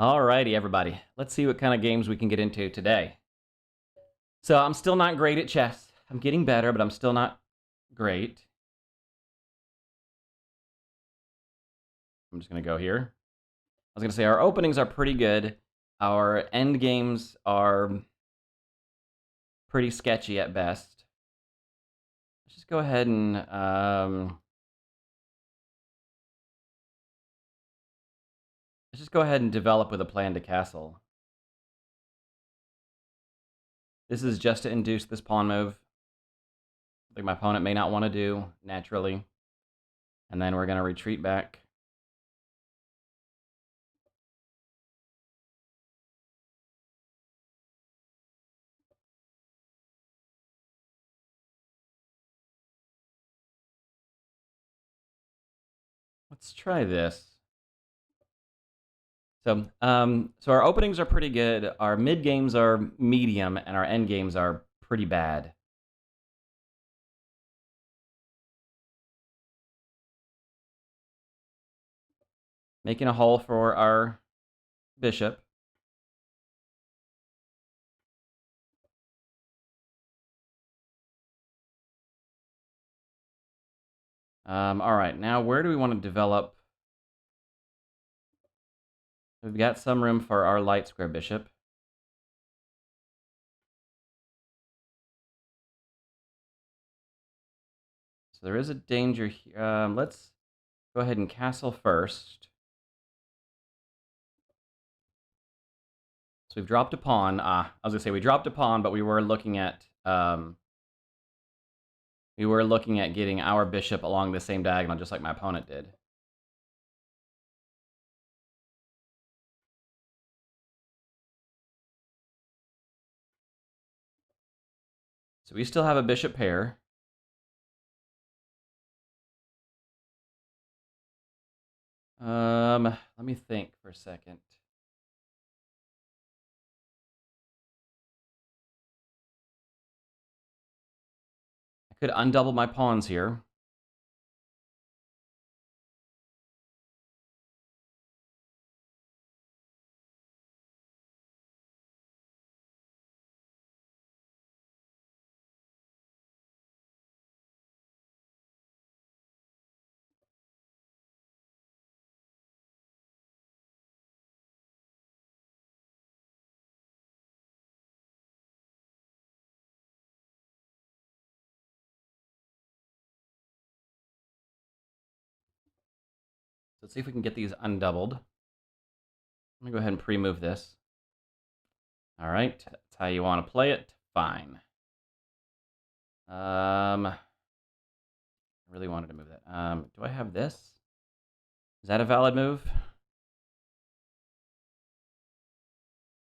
Alrighty, everybody. Let's see what kind of games we can get into today. So I'm still not great at chess. I'm getting better, but I'm still not great. I'm just going to go here. I was going to say our openings are pretty good. Our end games are pretty sketchy at best. Let's just go ahead and develop with a plan to castle. This is just to induce this pawn move. Like my opponent may not want to do naturally. And then we're going to retreat back. Let's try this. So our openings are pretty good. Our mid games are medium, and our end games are pretty bad. Making a hole for our bishop. All right, now where do we want to develop? We've got some room for our light square bishop. So there is a danger here. Let's go ahead and castle first. So we've dropped a pawn. I was gonna say we dropped a pawn, but we were looking at getting our bishop along the same diagonal, just like my opponent did. So we still have a bishop pair. Let me think for a second. I could undouble my pawns here. So let's see if we can get these undoubled. Let me go ahead and pre-move this. All right, that's how you want to play it. Fine. I really wanted to move that. Do I have this? Is that a valid move?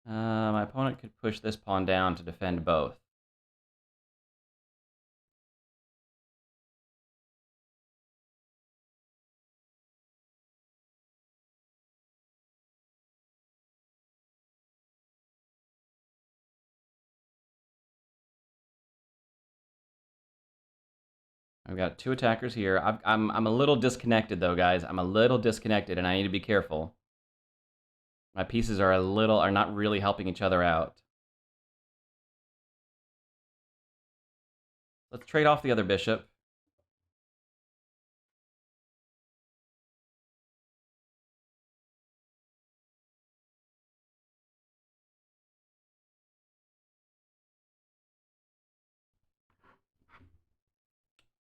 My opponent could push this pawn down to defend both. I've got two attackers here. I'm a little disconnected though, guys. I'm a little disconnected, and I need to be careful. My pieces are not really helping each other out. Let's trade off the other bishop.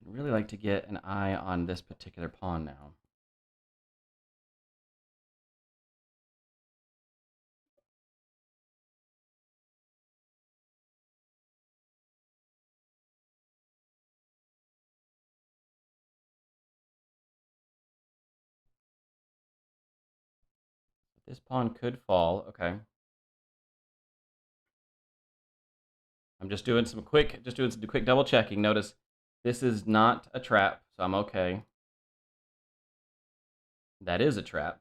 I'd really like to get an eye on this particular pawn now. This pawn could fall. Okay. I'm just doing some quick double checking. Notice this is not a trap, so I'm okay. That is a trap.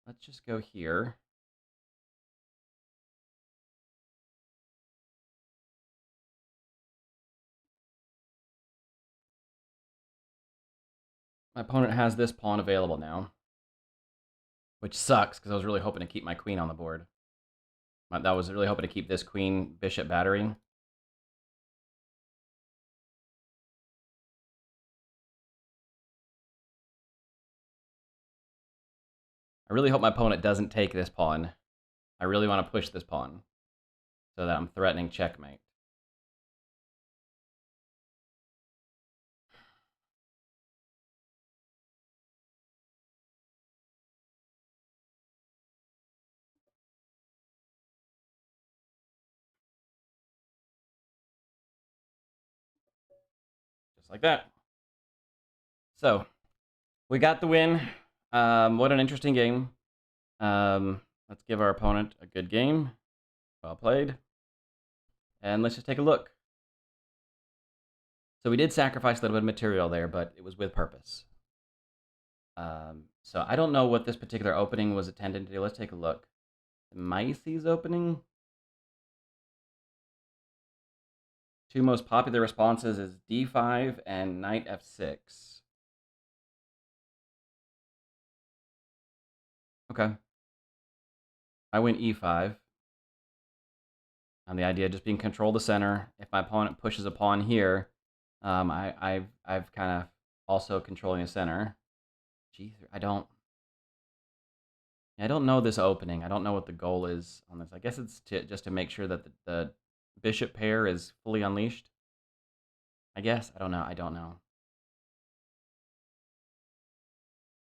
Let's just go here. My opponent has this pawn available now, which sucks because I was really hoping to keep my queen on the board. I was really hoping to keep this queen bishop battery. I really hope my opponent doesn't take this pawn. I really want to push this pawn so that I'm threatening checkmate. Just like that. So, we got the win. What an interesting game. Let's give our opponent a good game. Well played. And let's just take a look. So we did sacrifice a little bit of material there, but it was with purpose. So I don't know what this particular opening was intended to do. Let's take a look. The Mises opening. Two most popular responses is d5 and knight f6. Okay. I went e5. And the idea of just being control the center. If my opponent pushes a pawn here, I've kind of also controlling the center. G3. I don't know this opening. I don't know what the goal is on this. I guess it's just to make sure that the bishop pair is fully unleashed. I guess. I don't know.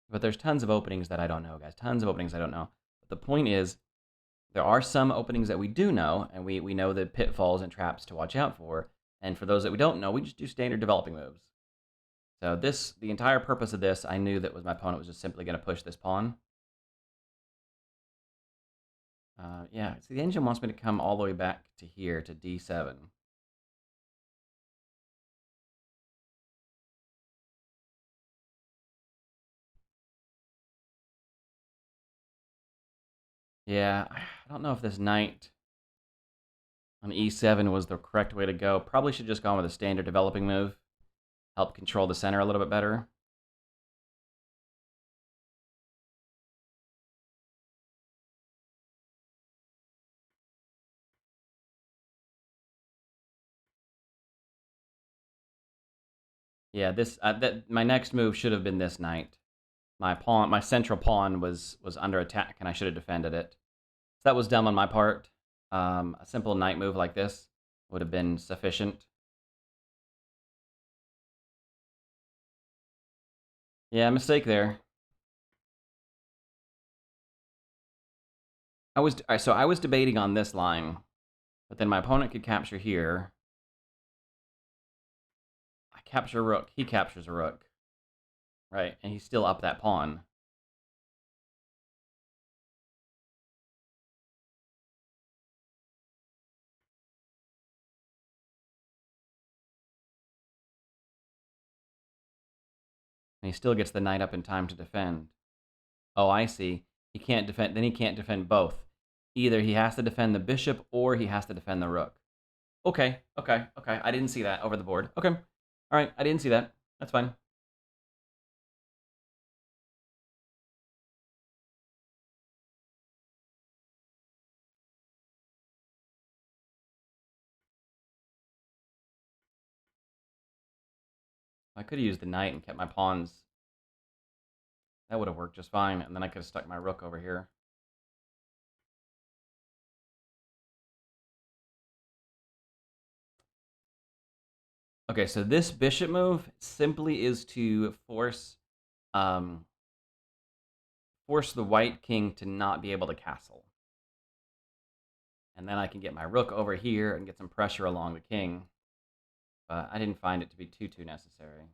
But there's tons of openings that I don't know, guys. Tons of openings I don't know. But the point is, there are some openings that we do know, and we know the pitfalls and traps to watch out for. And for those that we don't know, we just do standard developing moves. So the entire purpose of this, I knew that was my opponent was just simply going to push this pawn. Yeah, so the engine wants me to come all the way back to here, to d7. Yeah, I don't know if this knight on e7 was the correct way to go. Probably should just gone with a standard developing move. Help control the center a little bit better. Yeah, my next move should have been this knight. My central pawn was under attack, and I should have defended it. So that was dumb on my part. A simple knight move like this would have been sufficient. Yeah, mistake there. I was debating on this line, but then my opponent could capture here. I capture rook. He captures a rook, right? And he's still up that pawn. And he still gets the knight up in time to defend. Oh, I see. He can't defend. Then he can't defend both. Either he has to defend the bishop or he has to defend the rook. Okay. I didn't see that over the board. Okay. All right. I didn't see that. That's fine. I could have used the knight and kept my pawns. That would have worked just fine. And then I could have stuck my rook over here. Okay, so this bishop move simply is to force the white king to not be able to castle. And then I can get my rook over here and get some pressure along the king. But I didn't find it to be too necessary.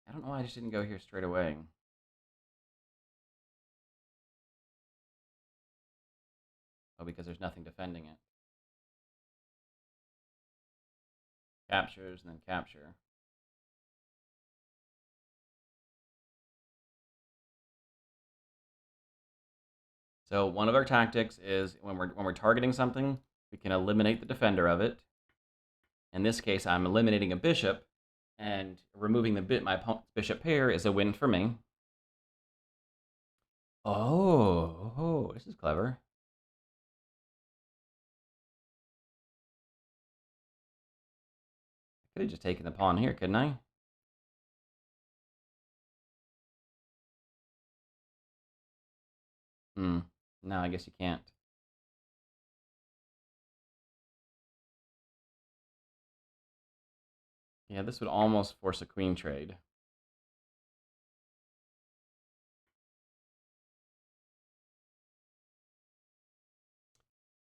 I don't know why I just didn't go here straight away. Oh, because there's nothing defending it. captures, and then capture. So one of our tactics is when we're targeting something, we can eliminate the defender of it. In this case, I'm eliminating a bishop, and removing my opponent's bishop pair is a win for me. Oh, this is clever. I could have just taken the pawn here, couldn't I? No, I guess you can't. Yeah, this would almost force a queen trade.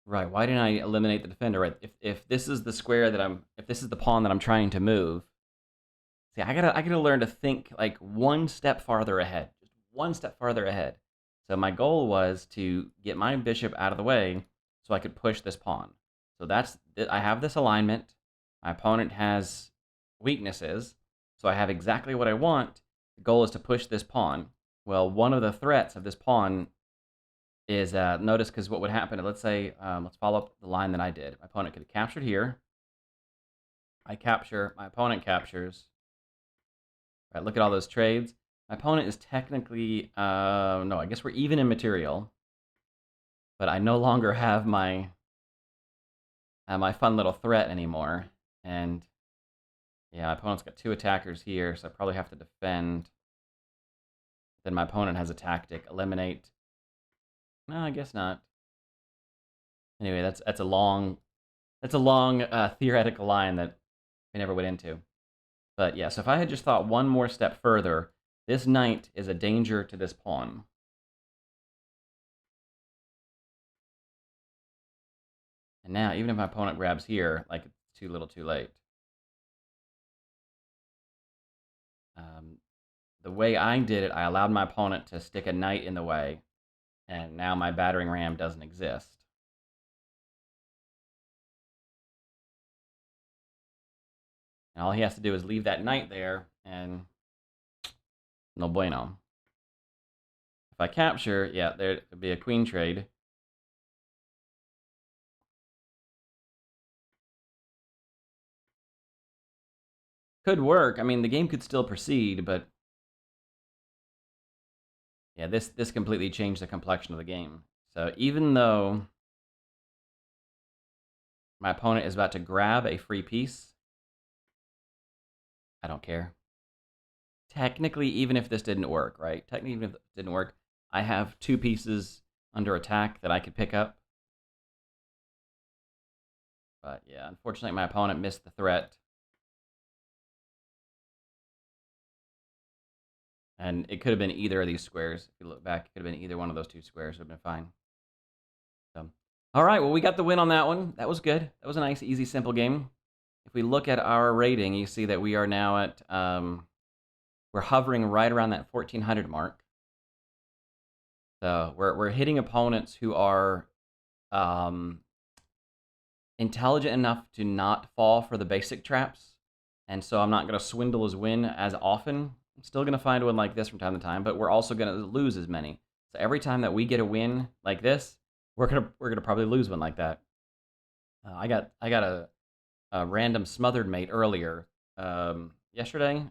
Right, why didn't I eliminate the defender? Right, if this is the square that if this is the pawn that I'm trying to move, see, I gotta learn to think like one step farther ahead, just one step farther ahead. So my goal was to get my bishop out of the way so I could push this pawn. So I have this alignment. My opponent has weaknesses, so I have exactly what I want. The goal is to push this pawn. Well, one of the threats of this pawn is, notice, because what would happen, let's say, let's follow up the line that I did. My opponent could have captured here. I capture, my opponent captures. Right, look at all those trades. My opponent is technically, no, I guess we're even in material. But I no longer have my my fun little threat anymore. And yeah, my opponent's got 2 attackers here, so I probably have to defend. Then my opponent has a tactic, eliminate. No, I guess not. Anyway, that's a long theoretical line that we never went into. But yeah, so if I had just thought one more step further, this knight is a danger to this pawn. And now, even if my opponent grabs here, like, it's too little too late. The way I did it, I allowed my opponent to stick a knight in the way, and now my battering ram doesn't exist. And all he has to do is leave that knight there, and no bueno. If I capture, yeah, there could be a queen trade. Could work. I mean, the game could still proceed, but yeah, this completely changed the complexion of the game. So even though my opponent is about to grab a free piece, I don't care. Technically, even if this didn't work, right? Technically, even if it didn't work, I have 2 pieces under attack that I could pick up. But yeah, unfortunately, my opponent missed the threat. And it could have been either of these squares. If you look back, it could have been either one of those 2 squares. It would have been fine. So, all right, well, we got the win on that one. That was good. That was a nice, easy, simple game. If we look at our rating, you see that we are now at, we're hovering right around that 1400 mark. So we're hitting opponents who are intelligent enough to not fall for the basic traps. And so I'm not going to swindle his win as often. I'm still going to find one like this from time to time, but we're also going to lose as many. So every time that we get a win like this, we're gonna probably lose one like that. I got a random smothered mate earlier, yesterday,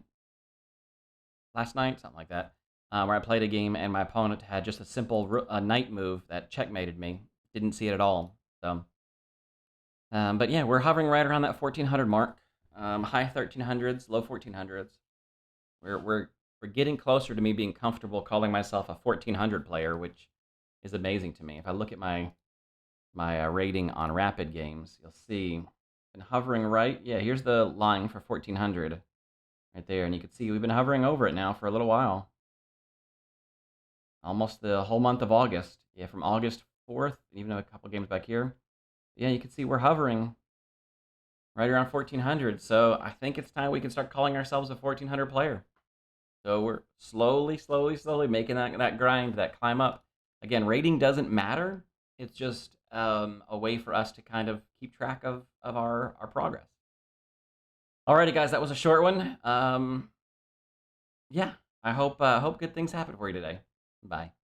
last night, something like that, where I played a game and my opponent had just a simple knight move that checkmated me. Didn't see it at all. So, but yeah, we're hovering right around that 1400 mark. High 1300s, low 1400s. We're getting closer to me being comfortable calling myself a 1400 player, which is amazing to me. If I look at my rating on Rapid Games, you'll see, been hovering right. Yeah, here's the line for 1400 right there, and you can see we've been hovering over it now for a little while, almost the whole month of August. Yeah, from August 4th, even a couple games back here. Yeah, you can see we're hovering right around 1400. So I think it's time we can start calling ourselves a 1400 player. So we're slowly making that grind, that climb up. Again, rating doesn't matter. It's just a way for us to kind of keep track of our progress. Alrighty, guys, that was a short one. Yeah, I hope good things happen for you today. Bye.